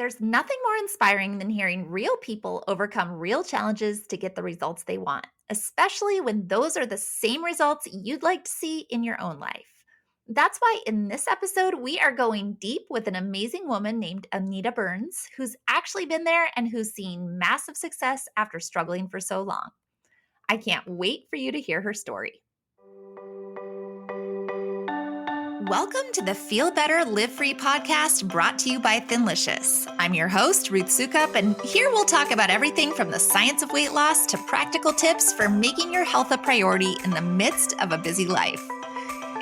There's nothing more inspiring than hearing real people overcome real challenges to get the results they want, especially when those are the same results you'd like to see in your own life. That's why in this episode, we are going deep with an amazing woman named Anita Burns, who's actually been there and who's seen massive success after struggling for so long. I can't wait for you to hear her story. Welcome to the Feel Better, Live Free podcast brought to you by Thinlicious. I'm your host, Ruth Sukup, and here we'll talk about everything from the science of weight loss to practical tips for making your health a priority in the midst of a busy life.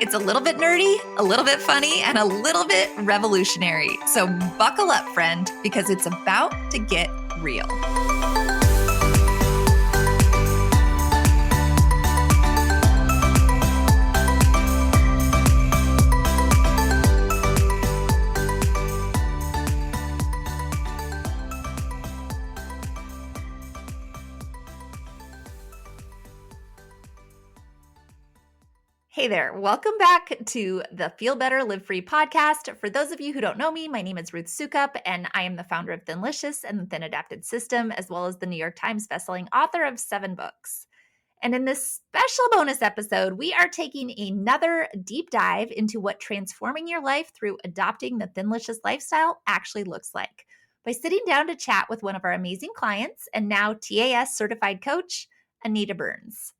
It's a little bit nerdy, a little bit funny, and a little bit revolutionary. So buckle up, friend, because it's about to get real. Hey there, welcome back to the Feel Better, Live Free podcast. For those of you who don't know me, my name is Ruth Sukup, and I am the founder of Thinlicious and the Thin Adapted System, as well as the New York Times bestselling author of 7 books. And in this special bonus episode, we are taking another deep dive into what transforming your life through adopting the Thinlicious lifestyle actually looks like by sitting down to chat with one of our amazing clients and now TAS certified coach, Anita Burns.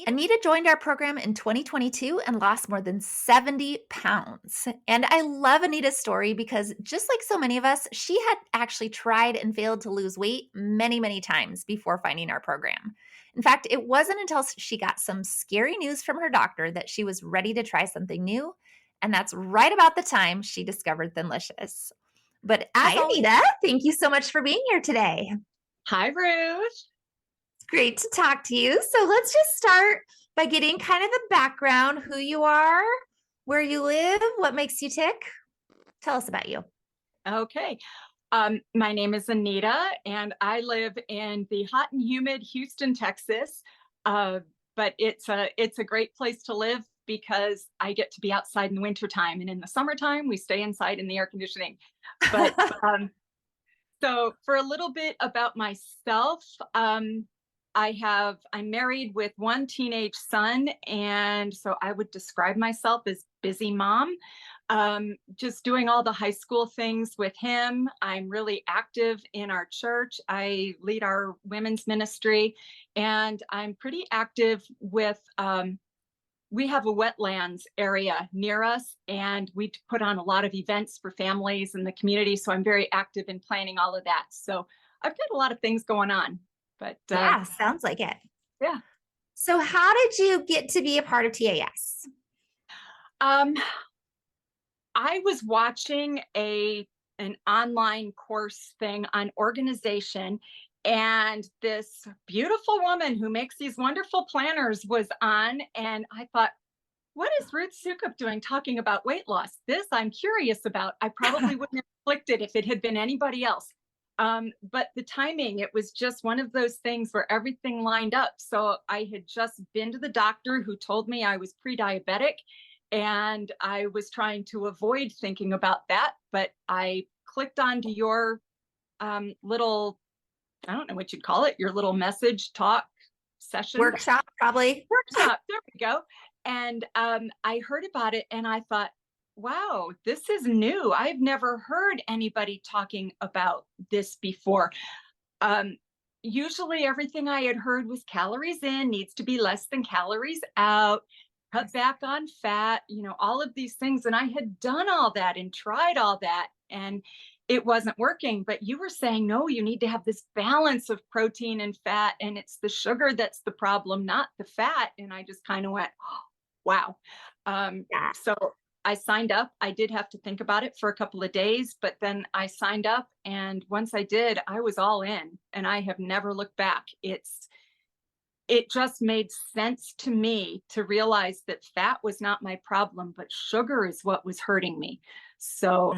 Anita joined our program in 2022 and lost more than 70 pounds. And I love Anita's story because just like so many of us, she had actually tried and failed to lose weight many, many times before finding our program. In fact, it wasn't until she got some scary news from her doctor that she was ready to try something new. And that's right about the time she discovered Thinlicious. But Hi, Anita. Thank you so much for being here today. Hi, Ruth. Great to talk to you. So let's just start by getting kind of the background, who you are, where you live, what makes you tick. Tell us about you. Okay. My name is Anita, and I live in the hot and humid Houston, Texas. But it's a great place to live because I get to be outside in the wintertime. And in the summertime, we stay inside in the air conditioning. But so for a little bit about myself, I'm married with one teenage son, and so I would describe myself as busy mom, just doing all the high school things with him. I'm really active in our church. I lead our women's ministry, and I'm pretty active with, we have a wetlands area near us, and we put on a lot of events for families in the community. So I'm very active in planning all of that. So I've got a lot of things going on. But yeah, sounds like it. Yeah. So how did you get to be a part of TAS? I was watching an online course thing on organization, and this beautiful woman who makes these wonderful planners was on, and I thought, what is Ruth Sukup doing talking about weight loss? This I'm curious about. I probably wouldn't have clicked it if it had been anybody else. But the timing, it was just one of those things where everything lined up. So I had just been to the doctor who told me I was pre-diabetic, and I was trying to avoid thinking about that. But I clicked onto your little, I don't know what you'd call it, your little message talk session. Workshop, probably. Workshop, there we go. And I heard about it and I thought, wow, this is new. I've never heard anybody talking about this before. Usually everything I had heard was calories in needs to be less than calories out, cut back on fat, all of these things. And I had done all that and tried all that, and it wasn't working. But you were saying, no, you need to have this balance of protein and fat, and it's the sugar that's the problem, not the fat. And I just kind of went, oh, wow. So I signed up. I did have to think about it for a couple of days, but then I signed up. And once I did, I was all in, and I have never looked back. It just made sense to me to realize that fat was not my problem, but sugar is what was hurting me. So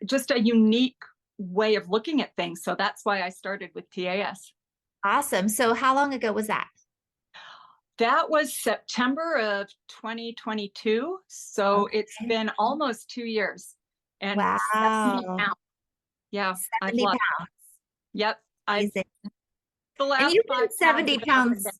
just a unique way of looking at things. So that's why I started with TAS. Awesome. So how long ago was that? That was September of 2022. So It's been almost 2 years. And wow. Yeah, I've 70 lost. pounds. Yep, I've Amazing. the And last you've been 5 pounds 70 have been up and down. pounds.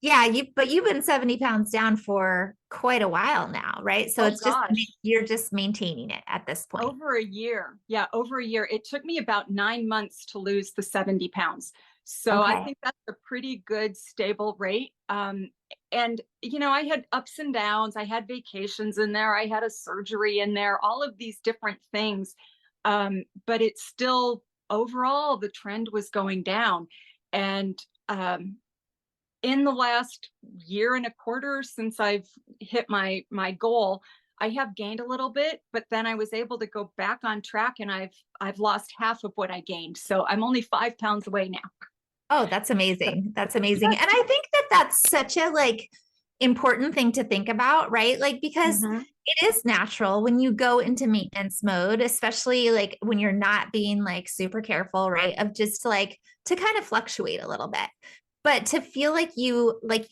Yeah, you've been 70 pounds down for quite a while now, right? So Oh it's just, gosh, you're just maintaining it at this point. over a year. Yeah, over a year. It took me about 9 months to lose the 70 pounds. So I Okay. think that's a pretty good stable rate. And I had ups and downs. I had vacations in there. I had a surgery in there. All of these different things. But it's still overall the trend was going down. And in the last year and a quarter since I've hit my goal, I have gained a little bit, but then I was able to go back on track and I've lost half of what I gained. So I'm only 5 pounds away now. Oh, that's amazing. That's amazing. And I think that that's such a important thing to think about, right? Like, because Mm-hmm. it is natural when you go into maintenance mode, especially like when you're not being like super careful, right? Of just like to kind of fluctuate a little bit. But to feel like like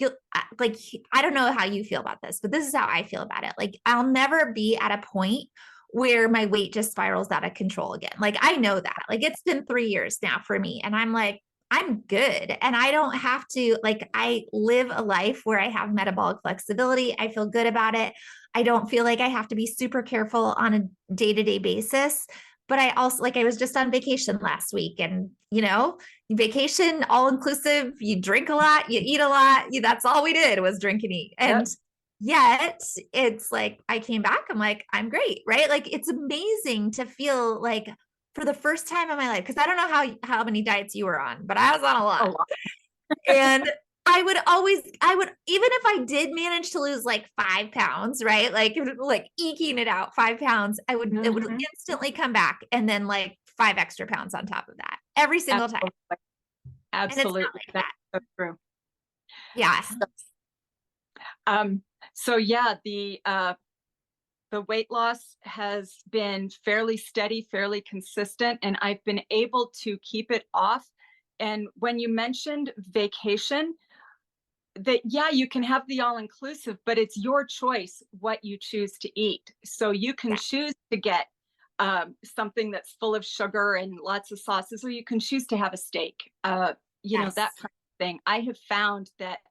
I don't know how you feel about this, but this is how I feel about it. Like I'll never be at a point where my weight just spirals out of control again. Like I know that. Like it's been 3 years now for me. And I'm like, I'm good. And I don't have to, like, I live a life where I have metabolic flexibility. I feel good about it. I don't feel like I have to be super careful on a day to day basis. But I also, like, I was just on vacation last week and, vacation, all inclusive, you drink a lot, you eat a lot. That's all we did was drink and eat. And Yep. yet it's like, I came back, I'm like, I'm great, right? Like, it's amazing to feel like, for the first time in my life, because I don't know how many diets you were on, but I was on a A lot. lot. And I would, even if I did manage to lose like 5 pounds, right? Like eking it out 5 pounds, it would Mm-hmm. instantly come back and then like 5 extra pounds on top of that every single time. Absolutely. And it's not Absolutely. like That's that. so true. Yeah. Um, so yeah, the weight loss has been fairly steady, fairly consistent, and I've been able to keep it off. And when you mentioned vacation, that yeah, you can have the all inclusive, but it's your choice what you choose to eat. So you can Yeah. choose to get something that's full of sugar and lots of sauces, or you can choose to have a steak. That Yes. kind of thing. I have found that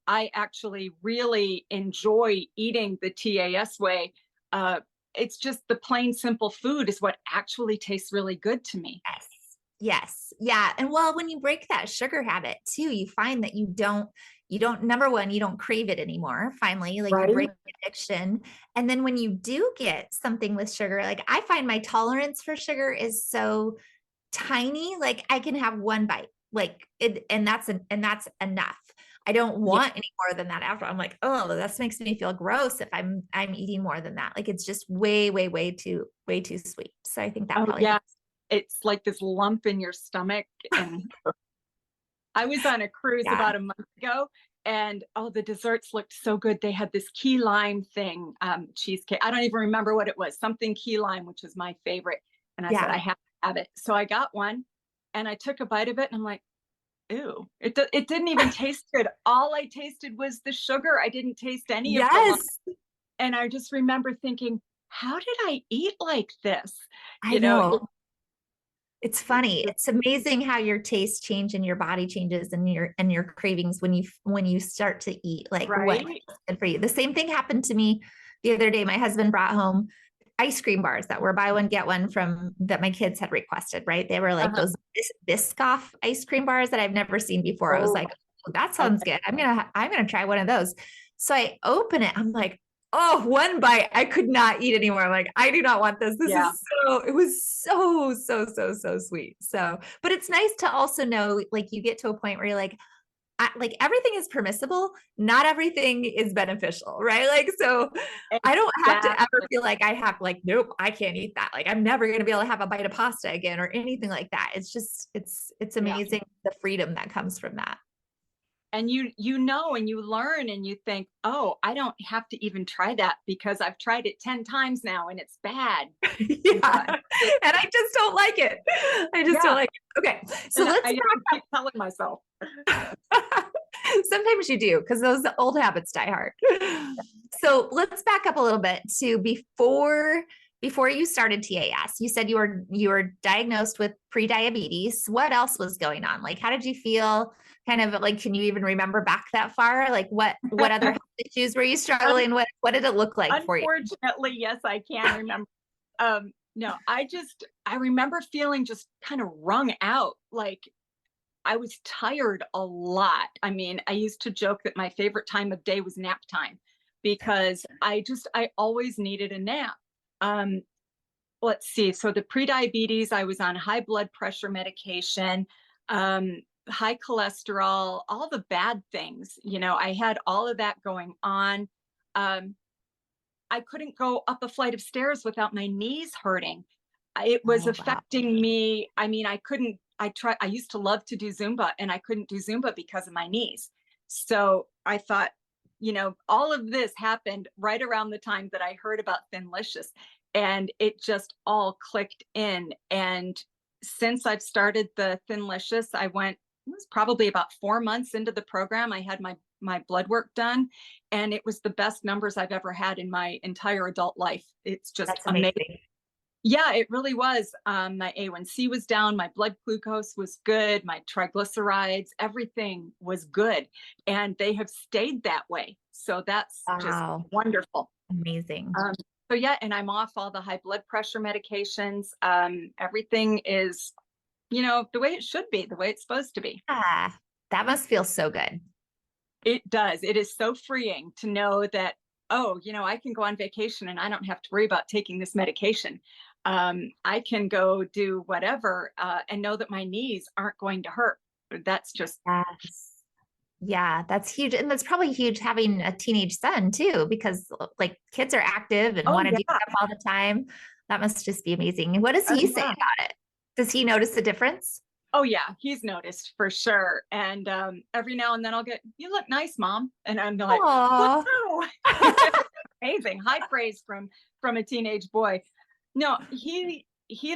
I actually really enjoy eating the TAS way. Uh, it's just the plain simple food is what actually tastes really good to me. Yes. Yes. Yeah. And well, when you break that sugar habit too, you find that number one, you don't crave it anymore. Finally, like you Right. break the addiction. And then when you do get something with sugar, like I find my tolerance for sugar is so tiny. Like I can have one bite, like it, and that's enough. I don't Yeah. want any more than that after. I'm like, oh, that makes me feel gross if I'm eating more than that. Like it's just way, way, way too sweet. So I think that Oh, probably yeah. helps. It's like this lump in your stomach. And I was on a cruise Yeah. about a month ago, and oh, the desserts looked so good. They had this key lime thing, cheesecake. I don't even remember what it was, something key lime, which is my favorite. And I said, Yeah. I have to have it. So I got one and I took a bite of it and I'm like, ew, it didn't even taste good. All I tasted was the sugar. I didn't taste any of the lime. Yes. And I just remember thinking, how did I eat like this? I You know, know. It's it's funny. just It's amazing how your taste change and your body changes and your cravings when you start to eat like what right. is good for you. The same thing happened to me the other day. My husband brought home ice cream bars that were buy one get one from that my kids had requested, right? They were like Uh-huh. those Biscoff ice cream bars that I've never seen before. I was Oh, like, oh, that sounds okay. good. I'm gonna try one of those. So I open it. I'm like, oh, one bite. I could not eat anymore. I'm like, I do not want this. Yeah. It was so sweet. So, but it's nice to also know, like, you get to a point where you're like everything is permissible. Not everything is beneficial, right? Like, so I don't have to ever Exactly. feel like I have, like, nope, I can't eat that. Like, I'm never going to be able to have a bite of pasta again or anything like that. It's just, it's Yeah. amazing the freedom that comes from that. And and you learn and you think, oh, I don't have to even try that because I've tried it 10 times now and it's bad. Yeah. And so, And I just don't like it. I just don't yeah. like it. Okay. So And let's I keep telling myself. sometimes you do because those old habits die hard. So let's back up a little bit to before before you started TAS, you said you were diagnosed with pre-diabetes. What else was going on? Like, how did you feel? Kind of like, can you even remember back that far? Like, what other health issues were you Un- struggling with? What did it look like for you? Unfortunately, yes, I can remember. No, I remember feeling just kind of wrung out. Like I was tired a lot. I mean, I used to joke that my favorite time of day was nap time because I always needed a nap. Um, let's see. So the prediabetes, I was on high blood pressure medication, high cholesterol, all the bad things. I had all of that going on. Um, I couldn't go up a flight of stairs without my knees hurting. It was Oh, wow. affecting me. I mean, I used to love to do Zumba and I couldn't do Zumba because of my knees. So I thought, all of this happened right around the time that I heard about Thinlicious, and it just all clicked in. And since I've started the Thinlicious, it was probably about 4 months into the program. I had my blood work done, and it was the best numbers I've ever had in my entire adult life. It's just That's amazing. amazing. Yeah, it really was. My A1C was down, my blood glucose was good, my triglycerides, everything was good. And they have stayed that way. So that's just Wow. wonderful. Amazing. Um, so yeah, and I'm off all the high blood pressure medications. Everything is, the way it should be, the way it's supposed to be. Ah, that must feel so good. It does. It is so freeing to know that, oh, I can go on vacation and I don't have to worry about taking this medication. I can go do whatever and know that my knees aren't going to hurt. That's just, Yes. Yeah, that's huge. And that's probably huge having a teenage son too, because like kids are active and oh, want to do yeah. stuff all the time. That must just be amazing. What does Oh, he say yeah. about it? Does he notice the difference? Oh, yeah. He's noticed for sure. And every now and then I'll get, you look nice, mom. And I'm like, Oh, whoa. Amazing. High praise from a teenage boy. No, he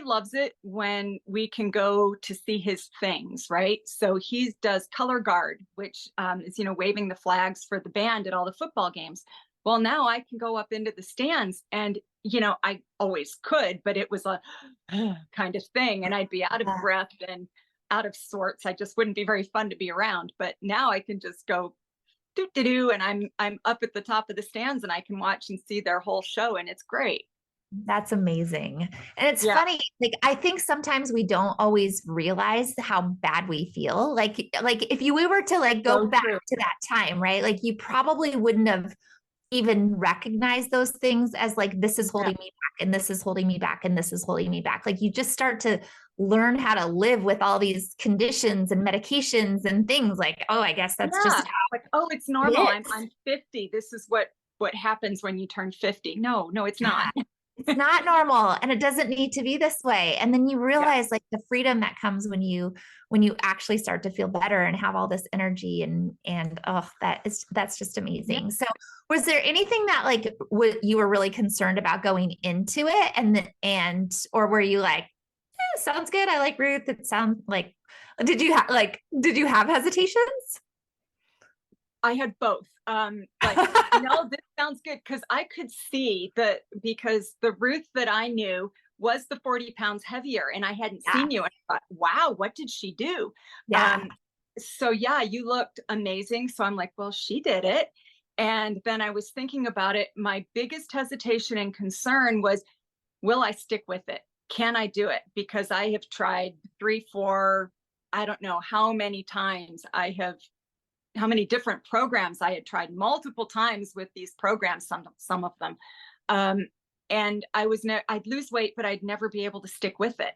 loves it when we can go to see his things, right? So he does color guard, which is waving the flags for the band at all the football games. Well, now I can go up into the stands, and I always could, but it was a kind of thing, and I'd be out of breath and out of sorts. I just wouldn't be very fun to be around. But now I can just go do do do, and I'm up at the top of the stands, and I can watch and see their whole show, and it's great. that's amazing. And it's Yeah, funny, like I think sometimes we don't always realize how bad we feel. Like if we were to like go so back true. to that time, right? Like you probably wouldn't have even recognize those things as like this is Yeah, holding me back and this is holding me back and this is holding me back. Like you just start to learn how to live with all these conditions and medications and things like, oh, I guess that's just yeah. how Like, oh, it's it normal. I'm is. I'm 50. This is what happens when you turn 50. No, no, it's not. Yeah. It's not normal and it doesn't need to be this way. And then you Yeah, realize like the freedom that comes when you actually start to feel better and have all this energy and oh that's just yeah. amazing. So was there anything that like you were really concerned about going into it and or were you like sounds good, I like Ruth, it sounds like did you have hesitations? I had both. Like, no, this sounds good, because I could see that, because the Ruth that I knew was the 40 pounds heavier, and I hadn't Yeah. seen you. And I thought, wow, what did she do? Yeah. Um, so yeah, you looked amazing. So I'm like, well, she did it. And then I was thinking about it. My biggest hesitation and concern was, will I stick with it? Can I do it? Because I have tried three, four, I don't know how many times how many different programs I had tried multiple times with these programs, some of them. Um, and I'd lose weight, but I'd never be able to stick with it.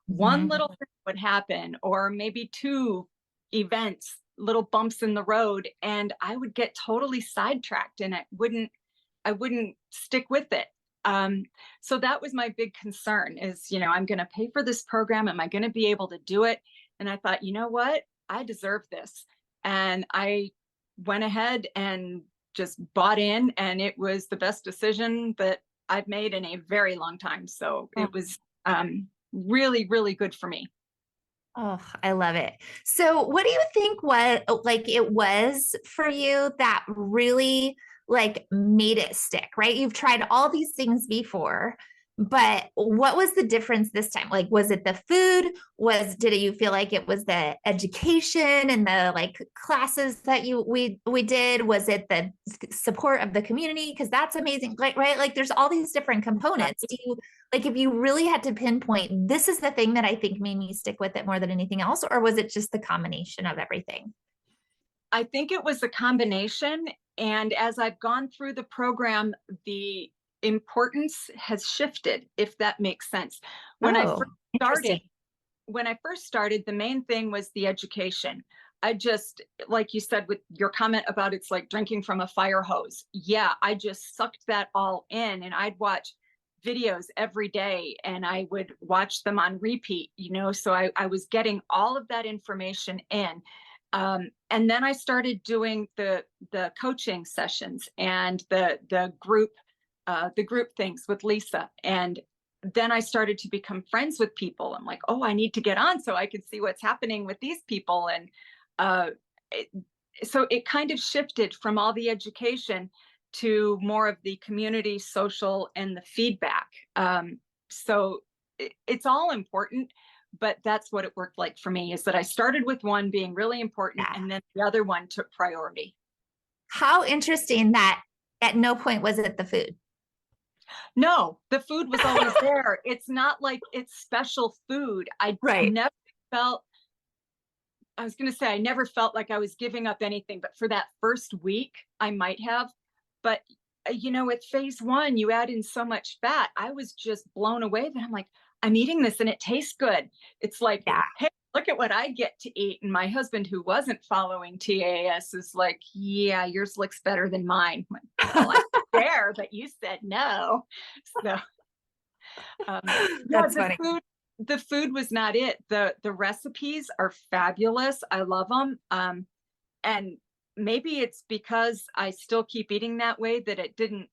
One Mhm. little thing would happen, or maybe two events, little bumps in the road, and I would get totally sidetracked, and I wouldn't stick with it. Um, so that was my big concern is, I'm going to pay for this program. Am I going to be able to do it? And I thought, you know what? I deserve this. And I went ahead and just bought in, and it was the best decision that I've made in a very long time. So Oh, it was really, really good for me. oh, I love it. So, what do you think what like it was for you that really like made it stick, right? You've tried all these things before. But what was the difference this time? Like, was it the food? Did you feel like it was the education and the like classes that we did? Was it the support of the community? Because that's amazing, like, right? Like, there's all these different components. Do you like if you really had to pinpoint, this is the thing that I think made me stick with it more than anything else, or was it just the combination of everything? I think it was a combination. And as I've gone through the program, the importance has shifted, if that makes sense. When I Oh, first started, interesting. the main thing was the education. I just, like you said, with your comment about it's like drinking from a fire hose. Yeah, I just sucked that all in, and I'd watch videos every day and I would watch them on repeat, so I was getting all of that information in. And then I started doing the coaching sessions and the group things with Lisa. And then I started to become friends with people. I'm like, oh, I need to get on so I can see what's happening with these people. And uh, it, so it kind of shifted from all the education to more of the community, social, and the feedback. So it's all important, but that's what it worked like for me, is that I started with one being really important Yeah. and then the other one took priority. How interesting that at no point was it the food. No, the food was always there. It's not like it's special food. Right. Felt, I was going to say, I never felt like I was giving up anything, but for that first week, I might have. But, at phase one, you add in so much fat. I was just blown away that I'm like, I'm eating this and it tastes good. It's like, Yeah. hey, look at what I get to eat. And my husband, who wasn't following TAS, is like, yeah, yours looks better than mine. I'm like, well, I there, but you said no. So, yeah, That's funny. the food was not it. The recipes are fabulous. I love them. And maybe it's because I still keep eating that way that it didn't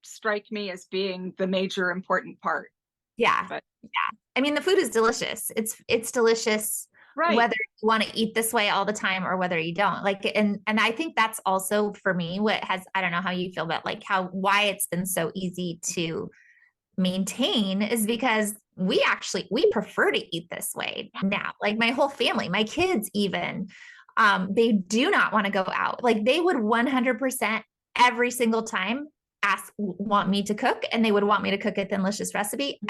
strike me as being the major important part. Yeah. But Yeah. I mean, the food is delicious. It's delicious right. whether you want to eat this way all the time or whether you don't. Like, and I think that's also for me what has, I don't know how you feel, but like why it's been so easy to maintain is because we prefer to eat this way now. Like my whole family, my kids even, they do not want to go out. Like they would 100% every single time want me to cook, and they would want me to cook a Thinlicious recipe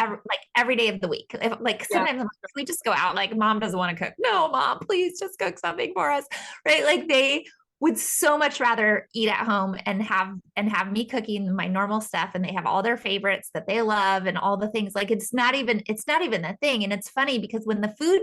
every day of the week. Like Yeah. sometimes I'm like, can we just go out? Like mom doesn't want to cook. No, mom, please just cook something for us. Right. Like they would so much rather eat at home and have me cooking my normal stuff, and they have all their favorites that they love and all the things. Like it's not even a thing. And it's funny because when the food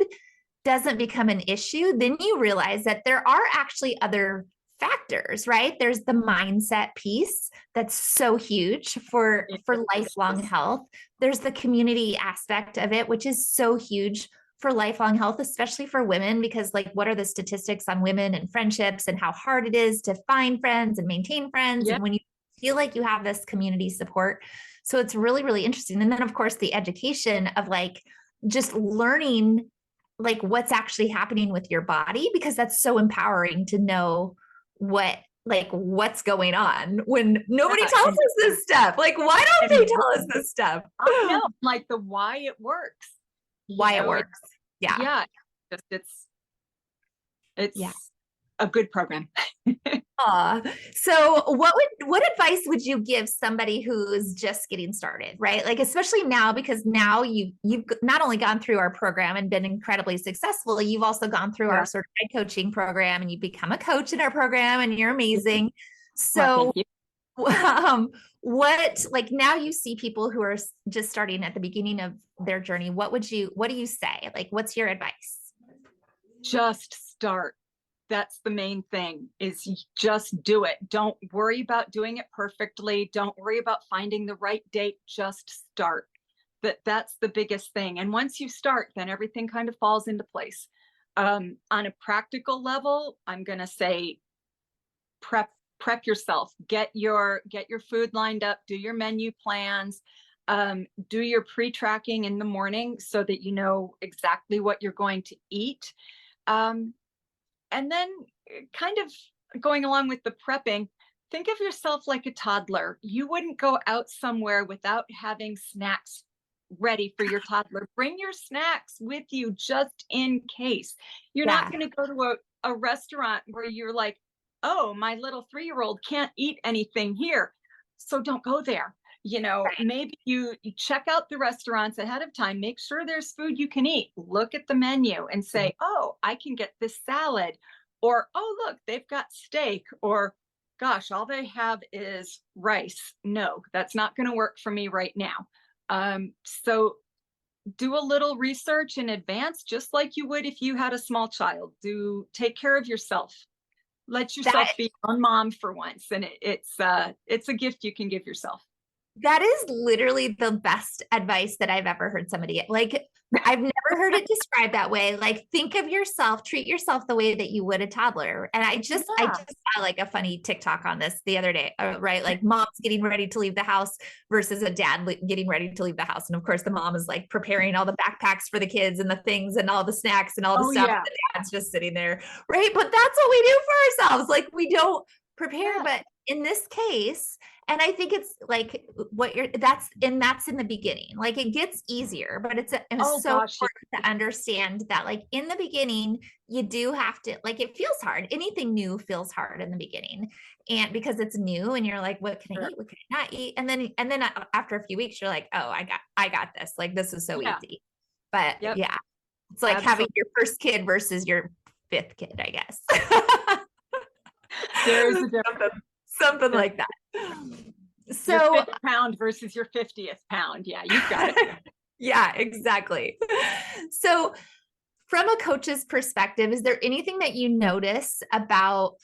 doesn't become an issue, then you realize that there are actually other factors, right? There's the mindset piece that's so huge for lifelong health. There's the community aspect of it, which is so huge for lifelong health, especially for women, because like what are the statistics on women and friendships and how hard it is to find friends and maintain friends, Yeah. and when you feel like you have this community support. So it's really, really interesting. And then of course the education of like just learning like what's actually happening with your body, because that's so empowering to know what's going on when nobody Yeah. tells us this stuff. Like why don't they And tell us this stuff? I know, like the why it works. Why it works. Yeah. Yeah. Just it's Yeah. a good program. So what advice would you give somebody who's just getting started, right? Like especially now, because now you've not only gone through our program and been incredibly successful, you've also gone through Yeah. our certified coaching program and you become a coach in our program and you're amazing. Well, So thank you. what like now you see people who are just starting at the beginning of their journey, what do you say? Like what's your advice? Just start. That's the main thing, is just do it. Don't worry about doing it perfectly. Don't worry about finding the right date. Just start. That's the biggest thing. And once you start, then everything kind of falls into place. On a practical level, I'm going to say prep yourself. Get your food lined up, do your menu plans, do your pre-tracking in the morning so that you know exactly what you're going to eat. And then kind of going along with the prepping, think of yourself like a toddler. You wouldn't go out somewhere without having snacks ready for your toddler. Bring your snacks with you just in case. You're not Yeah. going to go to a restaurant where you're like, oh, my little 3-year-old can't eat anything here, so don't go there. Right. Maybe you check out the restaurants ahead of time, make sure there's food you can eat, look at the menu and say, oh, I can get this salad, or, oh, look, they've got steak, or, gosh, all they have is rice. No, that's not going to work for me right now. So do a little research in advance, just like you would if you had a small child. Take care of yourself. Let yourself That be a mom for once, and it's a gift you can give yourself. That is literally the best advice that I've ever heard somebody like. I've never heard it described that way. Like, think of yourself, treat yourself the way that you would a toddler. And I Yeah. just saw like a funny TikTok on this the other day, right? Like moms getting ready to leave the house versus a dad getting ready to leave the house. And of course, the mom is like preparing all the backpacks for the kids and the things and all the snacks and all the Oh stuff. yeah. The dad's just sitting there, right? But that's what we do for ourselves. Like, we don't prepare, Yeah. but in this case, and I think it's like that's in the beginning. Like, it gets easier, but it's Oh so gosh. important to understand that, like, in the beginning, you do have to, like, it feels hard. Anything new feels hard in the beginning. And because it's new and you're like, what can I Sure. eat? What can I not eat? And then after a few weeks, you're like, oh, I got this. Like, this is so Yeah. easy. But Yep. yeah, it's like having Absolutely. your first kid versus your fifth kid, I guess. There is a difference. Something There- like that. Your So fifth pound versus your 50th pound. Yeah, you've got it. yeah, exactly. So from a coach's perspective, is there anything that you notice about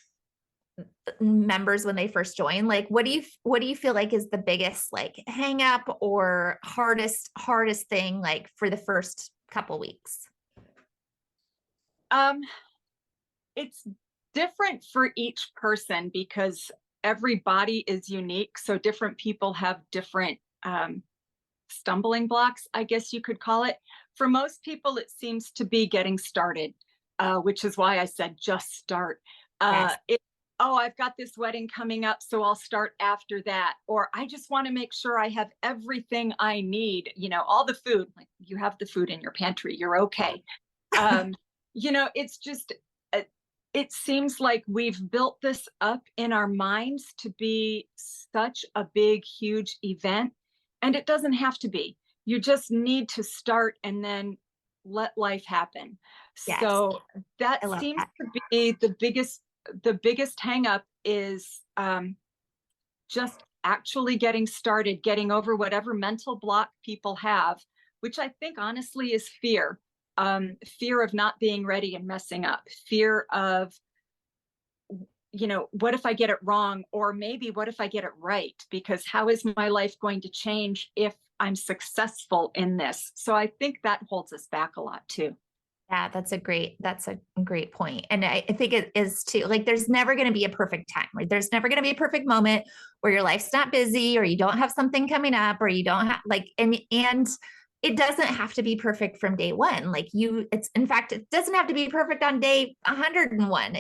members when they first join? Like, what do you feel like is the biggest, like, hang up or hardest thing, like, for the first couple weeks? Um, it's different for each person because every body is unique. So different people have different stumbling blocks, I guess you could call it. For most people, it seems to be getting started, which is why I said just start. Yes. Oh, I've got this wedding coming up, so I'll start after that. Or I just want to make sure I have everything I need, all the food. Like, you have the food in your pantry, you're okay. Um, it's just, it seems like we've built this up in our minds to be such a big, huge event. And it doesn't have to be. You just need to start and then let life happen. Yes. So that I love seems that. to be the biggest hang up is just actually getting started, getting over whatever mental block people have, which I think honestly is fear. Fear of not being ready and messing up, fear of, what if I get it wrong? Or maybe what if I get it right? Because how is my life going to change if I'm successful in this? So I think that holds us back a lot too. Yeah, that's a great point. And I think it is too, like, there's never going to be a perfect time, right? There's never going to be a perfect moment where your life's not busy or you don't have something coming up or you don't have, like, and it doesn't have to be perfect from day one. Like, in fact, it doesn't have to be perfect on day 101.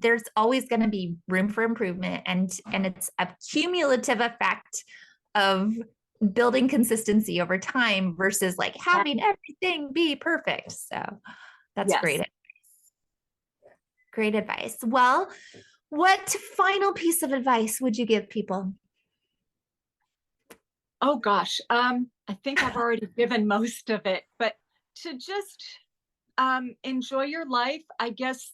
There's always going to be room for improvement, and it's a cumulative effect of building consistency over time versus like having everything be perfect. So that's Yes. great advice. Well, what final piece of advice would you give people? Oh gosh. I think I've already given most of it, but to just enjoy your life, I guess,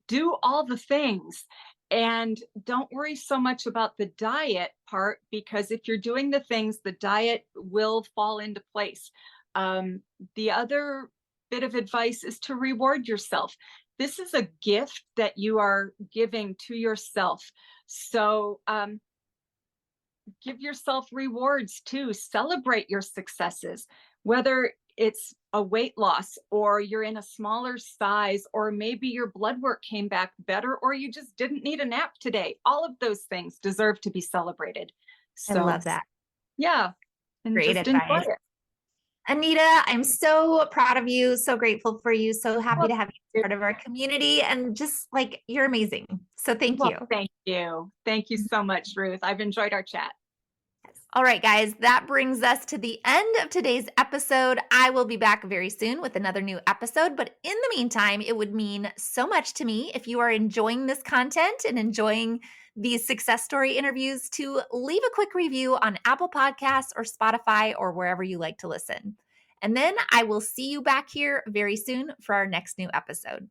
do all the things and don't worry so much about the diet part, because if you're doing the things, the diet will fall into place. The other bit of advice is to reward yourself. This is a gift that you are giving to yourself. So give yourself rewards too. Celebrate your successes, whether it's a weight loss or you're in a smaller size, or maybe your blood work came back better, or you just didn't need a nap today. All of those things deserve to be celebrated. I So, love that. yeah, and Great just enjoy advice. it. Anita, I'm so proud of you, so grateful for you, so happy Well, to have you as part of our community, and just like, you're amazing. So thank you. thank you. Thank you so much, Ruth. I've enjoyed our chat. Yes. All right, guys, that brings us to the end of today's episode. I will be back very soon with another new episode. But in the meantime, it would mean so much to me if you are enjoying this content and enjoying these success story interviews to leave a quick review on Apple Podcasts or Spotify or wherever you like to listen. And then I will see you back here very soon for our next new episode.